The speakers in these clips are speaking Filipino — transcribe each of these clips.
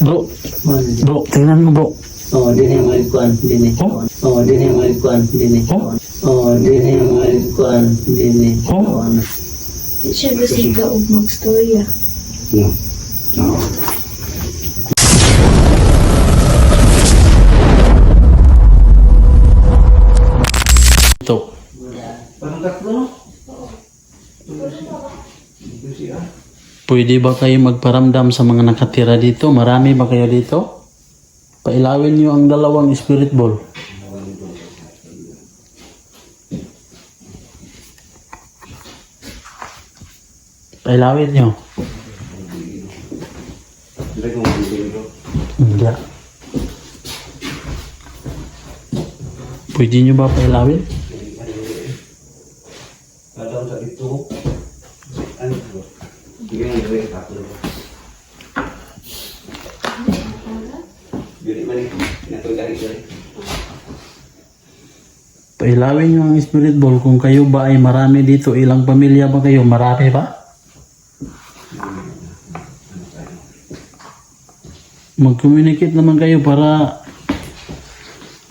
Bro, bro, tingnan mo bro. Oh, din yung malikuan, din eh. Oh? Oh, din yung malikuan, din eh. Oh? Oh, din yung malikuan, din eh. Oh? Siya basig ka og magstorya. Ito. Parang tatlo, no? Pwede ba kayo magparamdam sa mga nakatira dito? Marami ba kayo dito? Pailawin niyo ang dalawang spirit ball. Pailawin niyo. Hindi. Pwede niyo ba pailawin? Kadang sa dito. Ano po? Hindi nga yung tatlo. Jadi mana? Nak dari sini. Pailawin niyo ang spirit ball kung kayo ba ay marami dito. Ilang pamilya ba kayo? Marami ba? Mag-communicate naman kayo para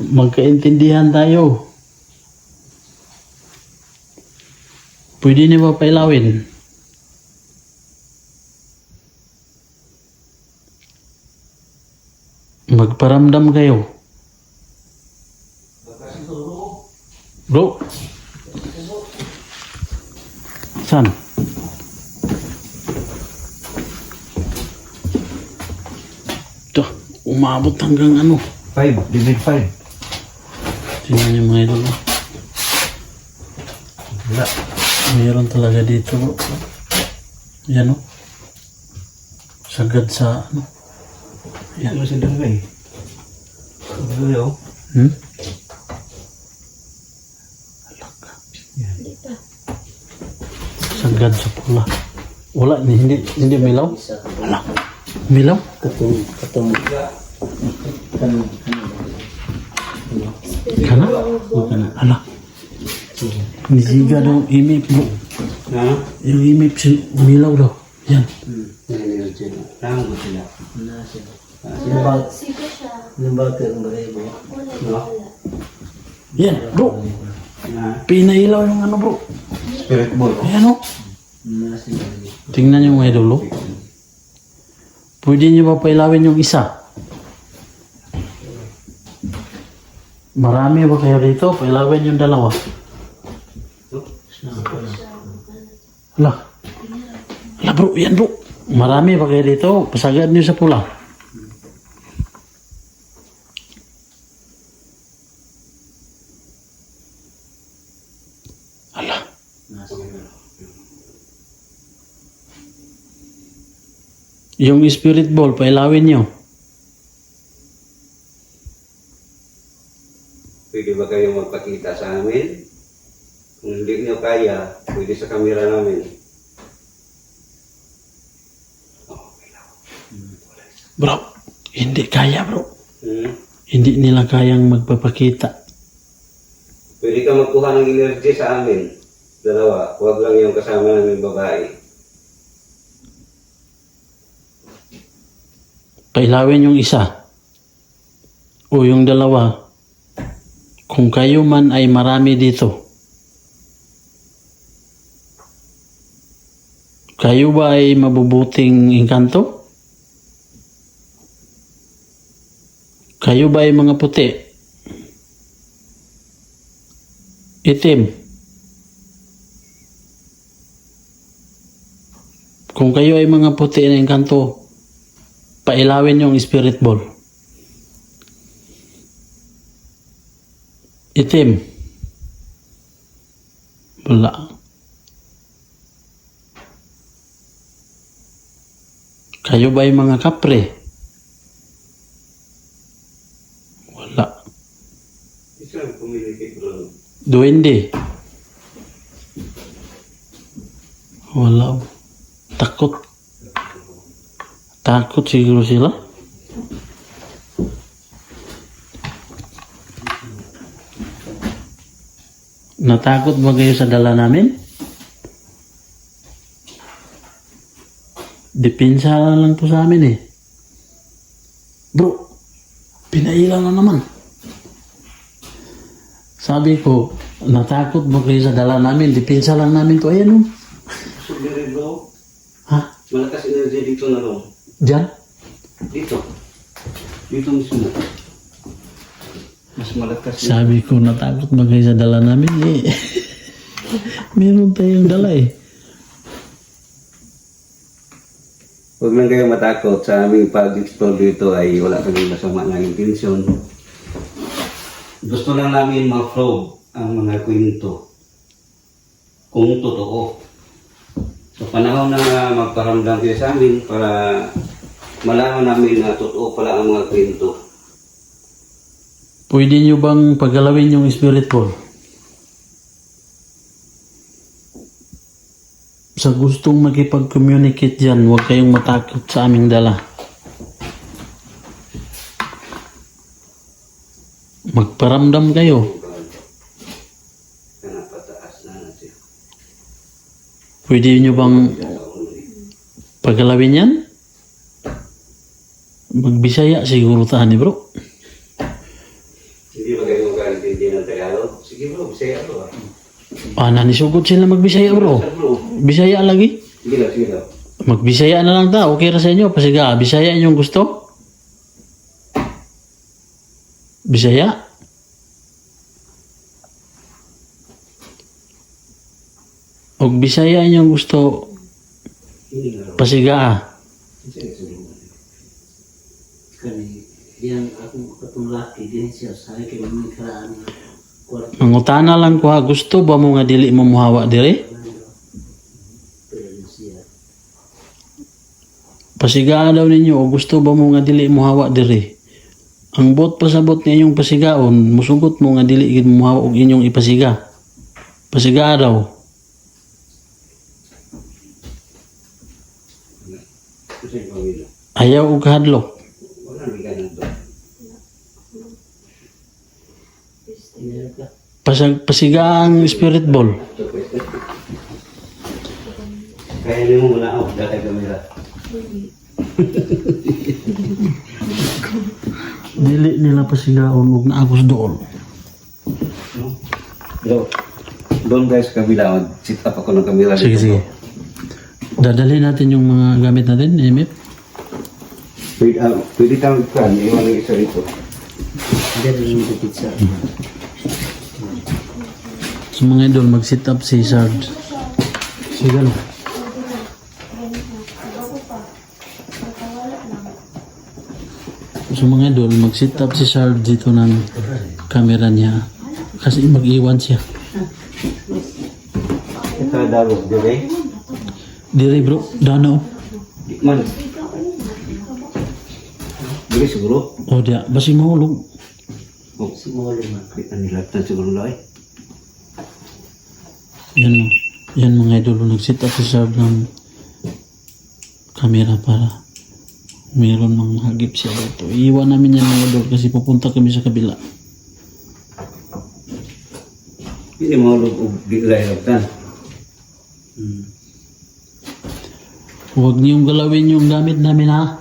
magkaintindihan tayo. Pwede niyo ba pailawin? Magparamdam kayo. Bro. Saan? Ito, umabot hanggang ano. 5, limit 5. Tingnan niyo mga idol. Wala. Mayroon talaga dito. Yan o. Sagad sa ano. Yan mo sila ba eh. Ano Hmm? Dito. Sagad sa pula. Wala, hindi milaw. Wala. Milaw? Katong. Kana? O kana? Ala. Nisiga daw imip bro. Ha? Yung imip milaw daw. Yan. Yan yung sila. Lang ko sila. Na sila. Sige siya. Sino ba ito yung bagay mo? Wala. Yan bro. Na. Pinailaw yung ano bro. Spirit ball. Ayan o. Na sila. Tingnan yung mga idol. Pwede niyo ba pailawin yung isa? Marami ba kayo dito? Pailawin yung dalawa. Ala. Ala bro, yan bro. Marami ba kayo dito? Pasagad niyo sa pula. Ala. Yung spirit ball, pailawin niyo. Pwede ba kayo magpakita sa amin? Kung hindi nyo kaya, pwede sa kamera namin. Bro, hindi kaya bro. Hmm? Hindi nila kayang magpapakita. Pwede ka magkuha ng energy sa amin. Dalawa, huwag lang yung kasama namin babae. Pailawin yung isa. O yung dalawa. Kung kayo man ay marami dito. Kayo ba ay mabubuting engkanto? Kayo ba ay mga puti? Itim? Kung kayo ay mga puti na engkanto, pailawin yung spirit ball. Itim? Wala. Kayo ba ay mga kapre? Wala. Isa ang pumili kay Bruno. Duwende? Wala. Takot. Takot siguro sila. Natakot ba kayo sa dala namin? Depensa lang to sa amin eh. Bro, pinailan na naman. Sabi ko, natakot mo kayo sa dala namin. Dipinsa lang namin to. Ayan o. Sugli bro. Ha? Malakas energy dito na rin. Diyan? Dito. Dito mismo. Mas malakas yun. Sabi ko, natakot mo kayo sa dala namin. Eh, meron tayong dala eh. Huwag lang kayo matakot sa aming pag-explore dito ay wala kami masama ng intensyon. Gusto lang namin ma-probe ang mga kwento kung totoo. So panahon na magparamdam kayo sa amin para malaman namin na totoo pala ang mga kwento. Pwede nyo bang paggalawin yung spirit ball? Sa gustong makipag-communicate dyan, huwag kayong matakot sa aming dala. Magparamdam kayo. Kaya pataas na natin. Pwede nyo bang paggalawin yan? Magbisaya siguro tahan ni bro. Hindi ba kayo mag-alintindi ng Tagalog? Sige bro, bisaya bro. Nanisugod sila magbisaya bro. Bro, Bisaya lagi. sige lang, sige lang. Magbisaya na lang ta. Okay ra sa inyo. Pasiga, Bisaya inyong gusto? Bisaya? Og Bisaya inyong gusto, Hindi nga raw. pasiga. Sige, sige. Kani, yang akong katong laki din siya sa kay mga karaan nga kwarto Mangutana lang ko ha, gusto ba mo nga dili mo muhawa dire? pero siya. Pasigaan daw ninyo o gusto ba mo nga dili muhawa dire? Ang bot pasabot niya inyong pasigaon, musugot mo nga dili gid muhawa og inyong ipasiga. Pasiga daw. Kasi pamilya. Ayaw og hadlok. Wala nang ganun doon. Meron ka. Pasiga ang spirit ball. Kaya niyo muna ako, dati kamera. Dili nila pasigaon og naagos doon. Bro, doon guys kabila, sit up ako ng kamera Sige, dito. sige. Dadali natin yung mga gamit natin, Emip. Pwede tayong kan, iwan ng isa rito. Dari yung pizza. So mga idol, mag-sit up si Sarge. Sige lang. So mga idol, mag-sit up si Sarge dito ng camera niya. Kasi mag-iwan siya. Ito dalo, dire. Dire bro, dano. Man. Dire siguro. O dia, basi mahulog. Oh, Simolo man. kita nilatan siguro lang eh. Yan o. Yan mga idol, nag-sit up si Sarge ng camera para meron mga hagip siya dito. Iiwan namin yan mga idol kasi pupunta kami sa kabila. Hindi mahulog o di layatan. Huwag niyong galawin yung gamit namin ha.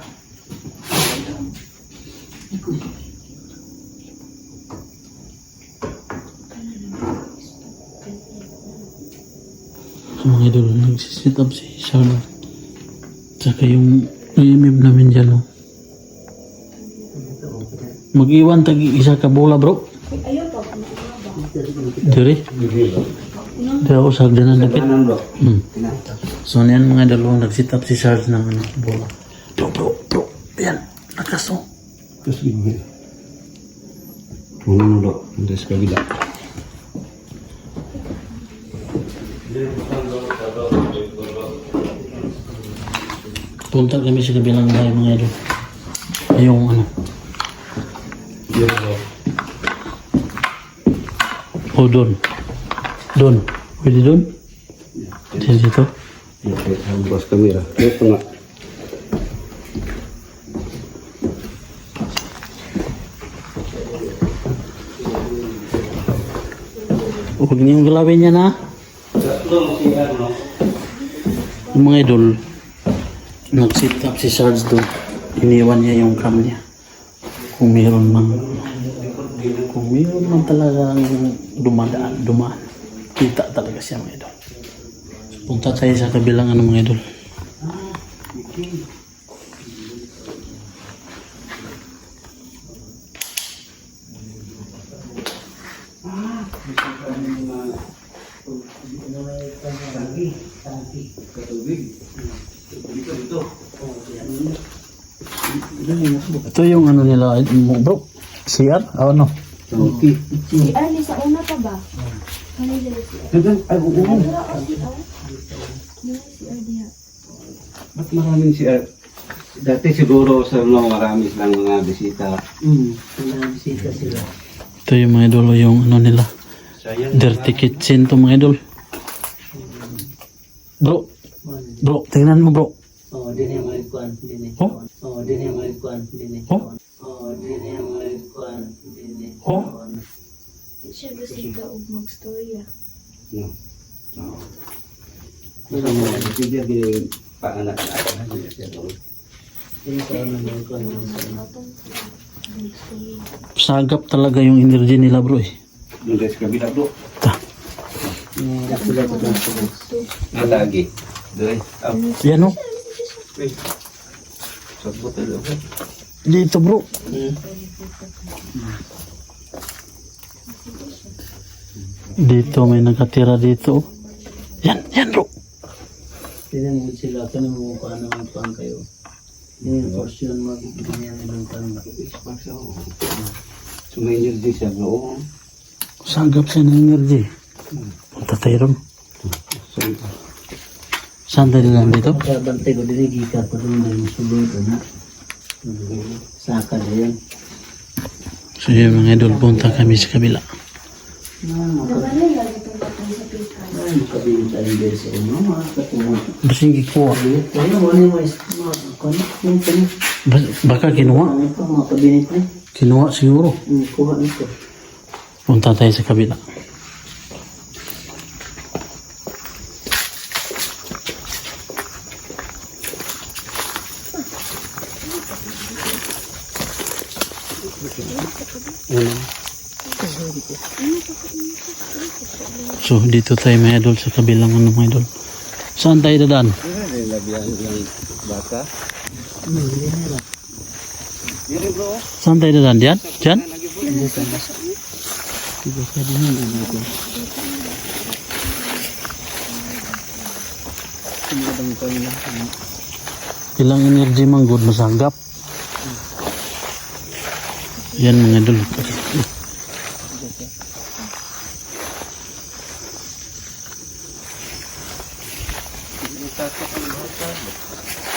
So mga idol, nagsisit up si Charlotte. Tsaka yung imib namin dyan oh. Mag-iwan tagi isa ka bola bro. Ayaw pa. Dire. Dire ako sa hagdanan dapit. Kanan bro. Tina. So niyan mga idol, nagsit up si Charles ng ano, bola. Bro. Ayan, lakas oh. Terus gini. Puno bro, dari kabila. Punta kami sa kabilang bahay mga idol. Yung ano. Oh, doon. Pwede doon? Dito. Ang bos kamera. Ito nga. Huwag niyong galawin yan ha. Yung mga idol, nag-sit up si Sarge doon. Iniwan niya yung cam niya. Kung meron man talagang dumaan. Kita talaga siya mga idol. Punta tayo sa kabilang ano mga idol. Ito yung ano nila, bro. CR? Ano? Okay. Si Ali sa una pa ba? Kanila si Ali. Dagan, ay, oo. Pero o si Ali. Yung si Ali ha. Ba't maraming siya? Dati siguro sa mga marami silang mga bisita. Ito yung mga idol, yung ano nila. Sayang. Dirty kitchen to mga idol. Bro, tingnan mo bro. Oh, din yang malikuan, din. Oh? Oh, din yang malikuan, din. Oh? Oh, din yang malikuan, din. Oh? Di siya basiga o magstorya. No. Ano mo, bigyan din panganak na ako. Din sa ano malikuan, din sa ano. Matong sila. Magstorya. Sagap talaga yung energy nila bro eh. Doon guys, kabila bro. Ta. Sila ko lang sa Lagi. Doon. Yan oh. Sabot na doon. Dito bro. Dito may nakatira dito. Yan bro. Tinan mo sila, kanang mo paano magpang kayo. Yung portion mo, ganyan ng tanda. So may energy siya bro. Sagap siya ng energy. Punta tayo ron. Saan tayo lang dito? Kaya bantay ko, dinigika pa rin na yung sulod, ano? Saka na yan. So yun mga idol, punta kami sa kabila. Naman lang itong batang sa pika. Ay, makabilin tayo din sa una, mga katungan. Basing kikuha. Kaya mo ni mga yung pano. Baka kinuha. Ano pa, mga kabinet na. Kinuha siguro. Kuha nito. Punta tayo sa kabila. So dito tayo mga idol sa kabilang ano mga idol. Saan tayo dadaan? Labihan ng baka. Saan tayo dadaan? Diyan? Diyan? Ilang energy man good masagap. Yan mga idol.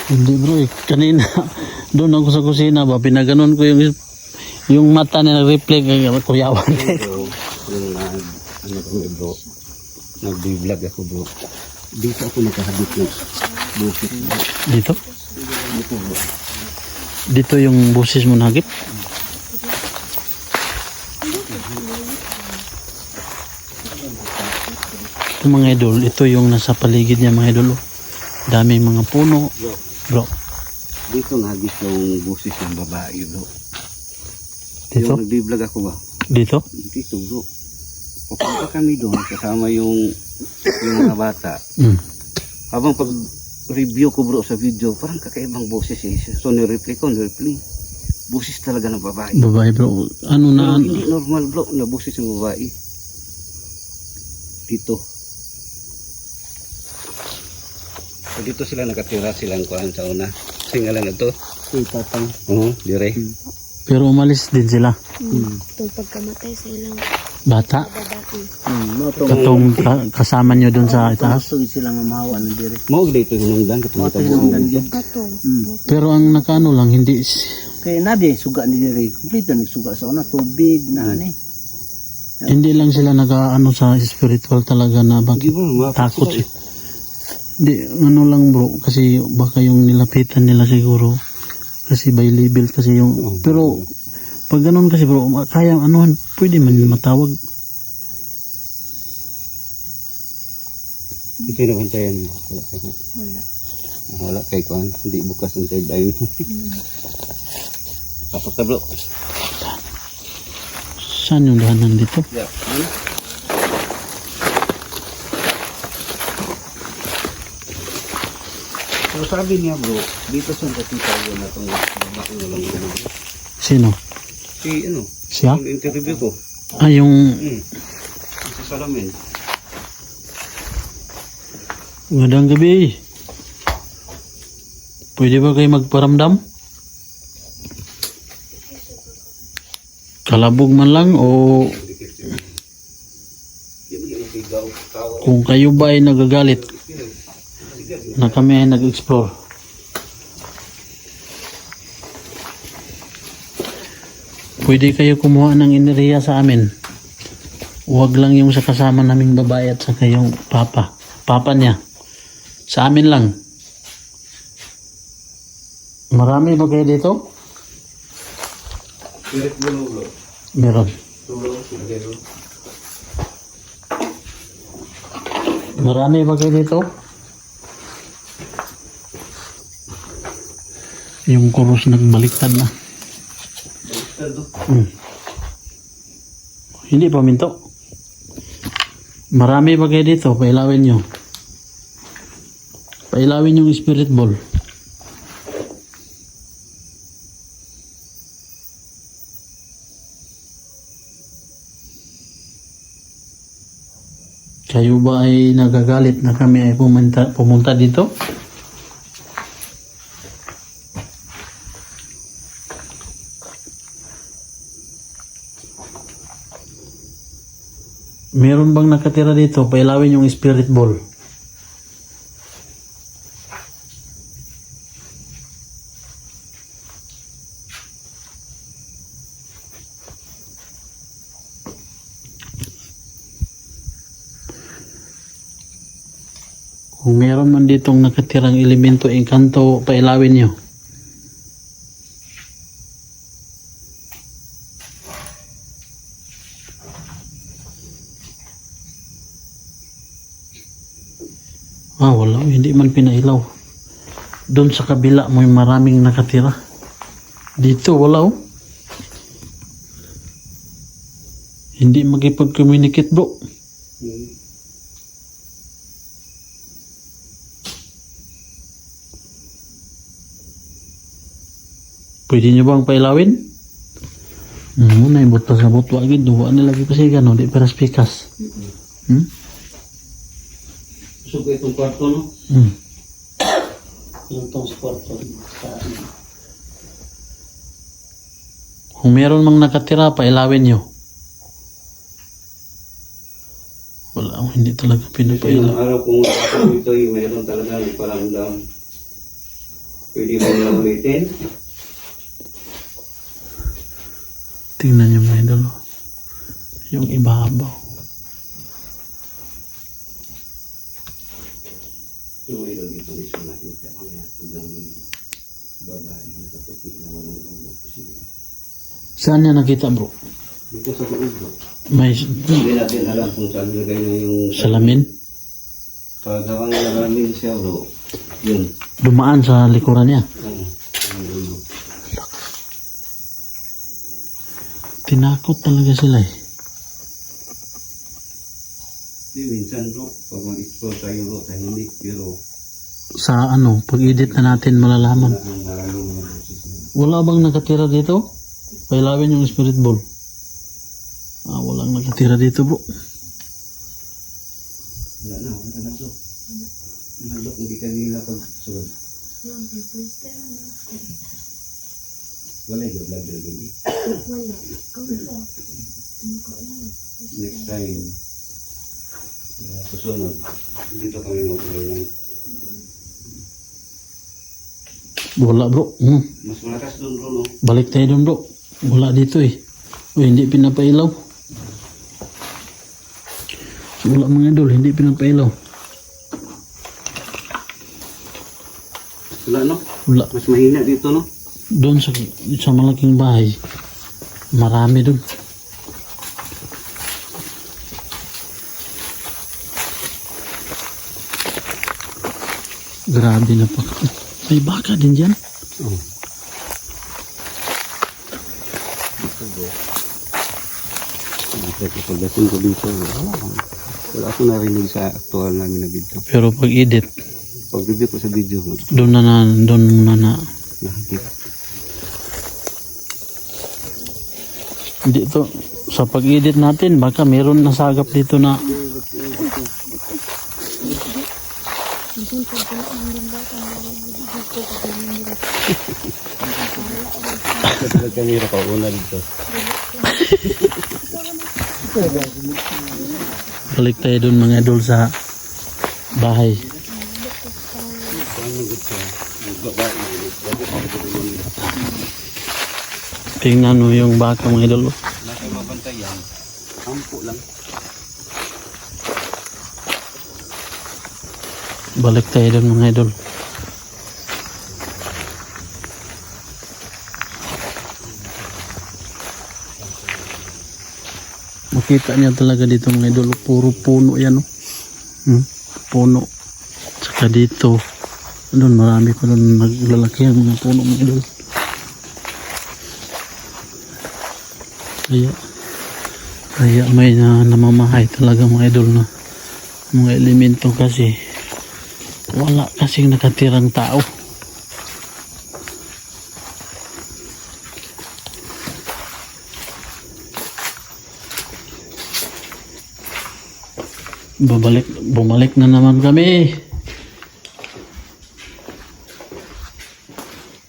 Hindi bro eh. Kanina doon ako sa kusina ba pinaganon ko yung mata na nag-reflect kay kuyawan. Bro, yung ano kami bro. Nag-vlog ako bro. Dito ako nakahabit ng bukit. Dito? Dito bro. Dito yung busis mo nagip. Ito mga idol, ito yung nasa paligid niya mga idol. Daming mga puno. Bro, Dito nagis yung busis ng babae bro. dito? Yung nag-vlog ako ba? Dito? Dito bro. Pupunta kami doon kasama yung mga bata. Mm. Habang pag review ko bro sa video, parang kakaibang boses eh. So ni-replay ko, boses talaga ng babae. Babae bro. Ano na? Pero hindi normal bro na boses ng babae. Dito. So dito sila nakatira silang kuhan sa una. Singalan na to. Itatang. Oo, dire. Pero umalis din sila. Itong pagkamatay sa ilang Bata. babae. Katong kasama nyo dun sa itaas. Gusto silang mamahawa na dire. Mao dito hinungdan katong Mata hinungdan tabo. yun. Katong. Pero ang nakaano lang, hindi... Kaya nabi, suga ni dire. Complete na nagsuga sa una. Tubig na ani. Hindi lang sila nag-ano sa spiritual talaga na Di bakit ba? takot siya. Di, ano lang bro, kasi baka yung nilapitan nila siguro. Kasi by level kasi yung... Pero pag ganun kasi bro, kaya ano, pwede man matawag. Ito na bantayan mo. Wala kayo. Wala. Wala kay kuhan. Hindi bukas ang third eye. Pasok ka bro. Saan yung dahanan dito? Yeah. So sabi niya bro, dito sa nakita ko na itong bakit walang gulong. Sino? Si ano? Siya? Yung interview ko. Ah, yung... Sa salamin. Magandang gabi. Pwede ba kayo magparamdam? Kalabog man lang o kung kayo ba ay nagagalit na kami ay nag-explore. Pwede kayo kumuha ng enerhiya sa amin. Huwag lang yung sa kasama naming babae at saka yung papa. Papa niya. Sa amin lang. Marami ba kayo dito? Spirit gulong bro. Meron. Tulong. Sige bro. Marami ba kayo dito? Yung kurus nagbaliktad na. Hindi pa minto. Marami ba kayo dito? Pailawin nyo. Pailawin yung spirit ball. Kayo ba ay nagagalit na kami ay pumunta dito? Meron bang nakatira dito? Pailawin yung spirit ball. Kung meron man ditong nakatirang elemento, engkanto, pailawin nyo. Wala. Hindi man pinailaw. Doon sa kabila may maraming nakatira. Dito, wala oh. Hindi magipag-communicate bro. Pwede nyo bang pailawin? Muna yung butas na butwa agad. Duwa na lagi pa siya gano'n. Di peras pikas. So itong kwarto no? Yung tong kwarto sa Kung meron mang nakatira, pailawin nyo. Wala. Hindi talaga Yung pinapailaw. araw kung ito yung mayroon talaga ng paramdam. Pwede ba nila ulitin? Tingnan nyo mga idol. Yung ibabaw. So ito dito is nakita niya yung babae na kaputi na walang gulong. Saan niya nakita bro? Dito sa loob bro. May Hindi natin alam kung saan nilagay na yung salamin? Pag namin siya bro, yun. Dumaan sa likuran niya. Tinakot talaga sila eh. Di minsan bro, pag mag-explore tayo bro, tahimik, pero Sa ano, pag-edit na natin malalaman. maraming mga boses na. Wala bang nakatira dito? Pailawin yung spirit ball. Walang nakatira dito bro. Wala na bro. Nalok, hindi kanila pag-sunod. Wala yung vlog na gawin. Next time, susunod, dito kami mag-vlog. Wala bro. Mas malakas doon bro, no? Balik tayo doon bro. Wala dito eh. Hindi pinapailaw. Wala mga idol, hindi pinapailaw. Wala no? Wala. Mas mahina dito no? Doon sa malaking bahay. Marami doon. Grabe na pa. May baka din dyan. Oo. bro. Pagdating ko dito, wala akong narinig sa aktual namin na video. Pero pag edit, Pag-review ko sa video, doon muna na. nakikita. Dito, sa pag-edit natin, baka meron nasagap dito na Nagkamera pa una dito. balik tayo doon mga idol sa bahay. Tingnan mo yung baka mga idol. Nasa mabantayan, ampo lang. Balik tayo doon mga idol. Makita niya talaga dito mga idol, puro puno yan, oh. Puno. Saka dito, doon marami pa doon naglalaki ang mga puno mga idol. Kaya may namamahay talaga mga idol na mga elemento kasi wala kasing nakatirang tao. Bumalik na naman kami.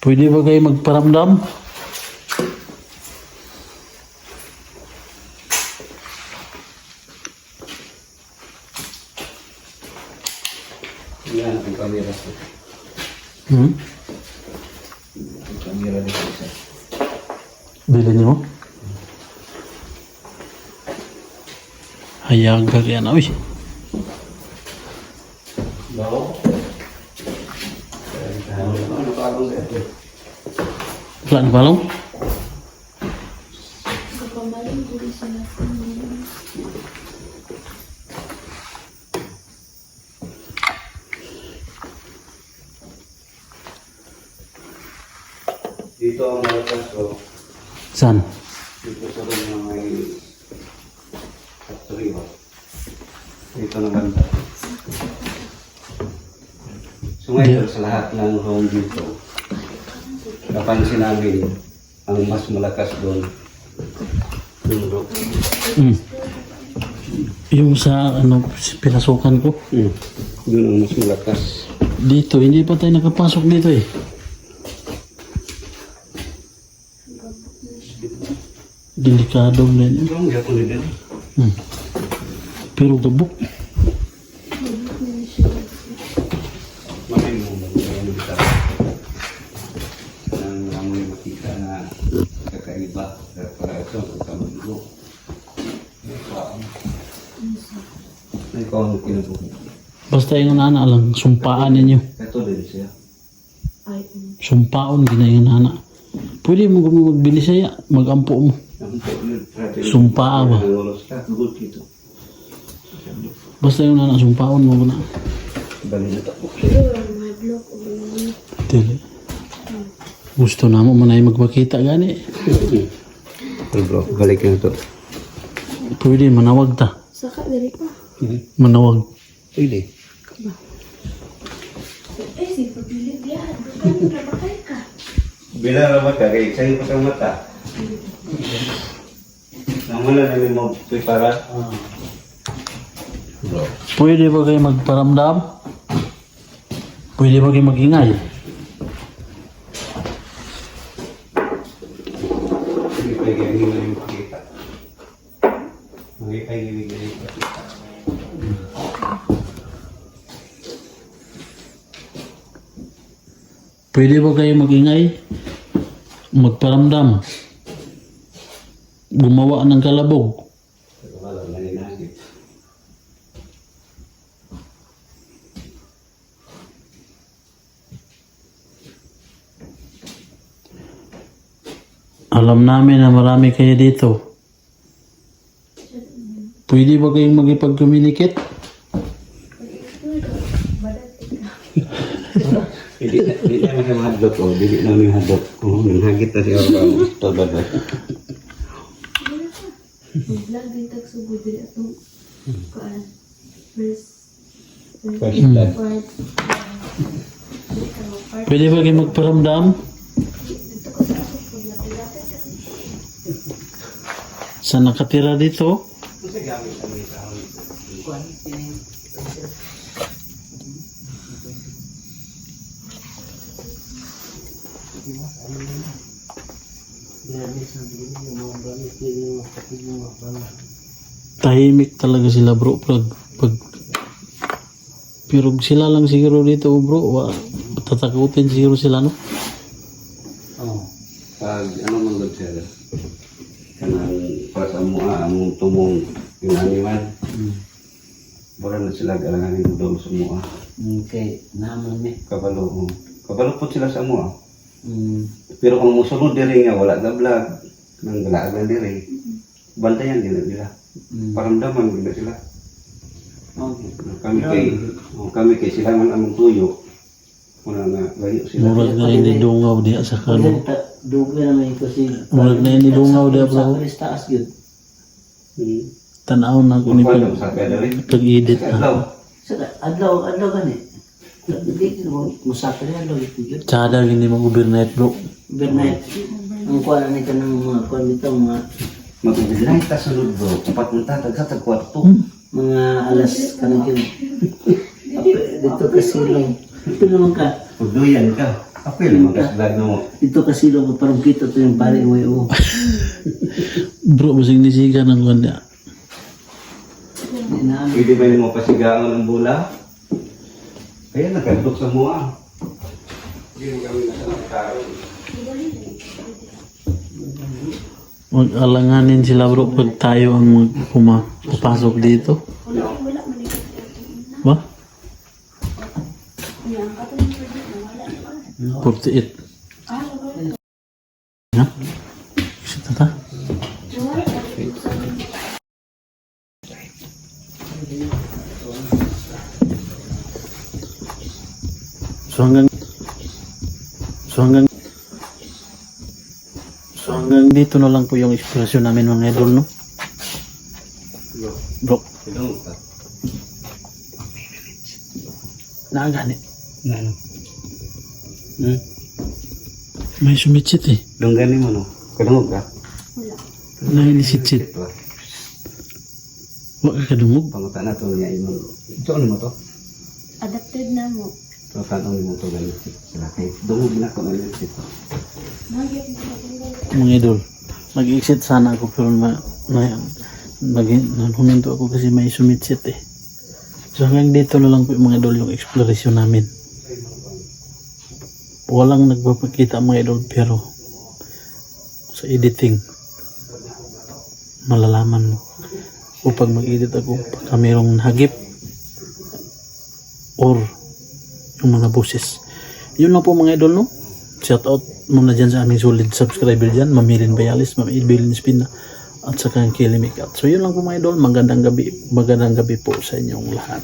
Pwede ba kayo magparamdam? Yan ang kamera ko. Ang kamera dito isa. Bilhin niyo? Hayagag yan. Uy, Bawo. Ano parang dito? wala na balong? Kapamaling dito sa natin. Dito ang malakas ko. Saan? Dito sa room na may factory ba? Dito na banda. So ngayon sa lahat ng room dito, napansin namin ang mas malakas doon. Yung room. Yung sa pinasukan ko. Doon ang mas malakas. Dito, hindi pa tayo nakapasok dito eh. Delikado na yun. Yung gapon din. Pero gabok. Mamay mo ang dito. Ang amoy makita na kakaiba. Para ito, pagkamulo. Ikaw ang kinubuhin. Basta yung nana lang, sumpaan ninyo. Ito din siya. Ay, Sumpaon, ginayon nana. Pwede mo kung magbili saya, magampo mo. Sumpaa ba? Basta yung nana, sumpaon mo na. siguro madlock o ano. Dili. Gusto na mo manay magpakita gani. Bro, balik na ito. Pwede, manawag ta. Saka dari pa. Manawag. Pwede. Eh, si pagpili biyahan. Bukan na bakay ka. Bila ramat ka, kaya sa'yo pa sa mata. Naman na namin mag-prepara. Bro. Pwede ba kayo magparamdam? Pwede ba kayo magingay? Hindi pa yung yung pakita. Hindi pa yung pakita. Pwede ba kayo magingay? Magparamdam? Gumawa ng kalabog? Pero wala, naninagit. Alam namin na marami kayo dito. Pwede ba kayong magipag-communicate? Hindi namin yung hadlok ko. Hindi namin hadlok. Nanghagit na siya. Ito ba ba? Mag-vlog din tagsugod din atong kuan. First First blood. part. Pwede ba kayo magparamdam? Dito ko sa ako pag lapit-lapit. Sa nakatira dito? Grabe sabi niya, yung mga gamit, yung mga kapit, yung mga pala. Tahimik talaga sila bro. Pero sila lang siguro dito bro. Tatakutin siguro sila no? Oo. Pag ano man gud sir, kanang pas among tumong inaniman. Wala na sila galangan ng dog sa mua. Okay, naman eh. Kabalo. Kabalo po sila sa mua. Mm. Pero kung musunod diri nga wala na vlog, nang wala na diri. Bantayan nila. Paramdaman nila sila. Okay. Kami kay sila man among tuyo. Wala na layo sila. Murag na inidungaw diya sa kano. Dugay naman ito si... Murag na inidungaw diya Sa bro. Paris taas yun. Tanaw na ko ni Kung sa kadari. pag-edit na. Adlaw. Sa adlaw gani. Hindi mo musafir yan daw ito yun. Tsada hindi mo overnight bro. Overnight. Ang kuha na ito ng mga kuha nito, mga Mag-overnight ta sulod bro. Kapat mo ta sa kwarto. mga alas kanang yun. Dito kasilong. Ito naman ka. Pagduyan ka. Apil magkasdag mo. Dito kasilong parang kita to yung pare uwi. Bro, masing nisiga ng kanya. Hindi namin. Pwede ba yung mapasigaan ng bula? Kaya nagkandok sa mua. Hindi mo kami nasa nakakaroon. Mag-alanganin sila bro pag tayo ang papasok dito. Wala man dito. Ba? Yan, kato yung pwede na wala. 48. Ah, wala. Ha? Kasi tata? Wala. So hanggang dito na lang po yung eksplorasyon namin mga idol, no? Bro, Pinunod ka. naagani. Ano? May sumitsit eh. Dungganin mo no? Kadungog ka? Nailisit-sit. Ito. Wag ka kadungog. Pangutan na ito niya imong. Ito ano mo to? Adapted na mo. So tanong mo to ganito. Sila kay dungog na ko na ito. Magyat mo na kung Mga idol, mag-exit sana ako pero huminto ako kasi may sumitsit eh. So hanggang dito na lang po mga idol yung exploration namin. Walang nagpapakita mga idol pero sa editing malalaman mo upang mag-edit ako pagka mayroong hagip or yung mga boses. Yun lang po mga idol, no? Shout out muna dyan sa aming solid subscriber dyan, Mamilin Bayalis, Ma'am Edbilin Espina, at saka ang Kilimikat. So yun lang po mga idol, magandang gabi po sa inyong lahat.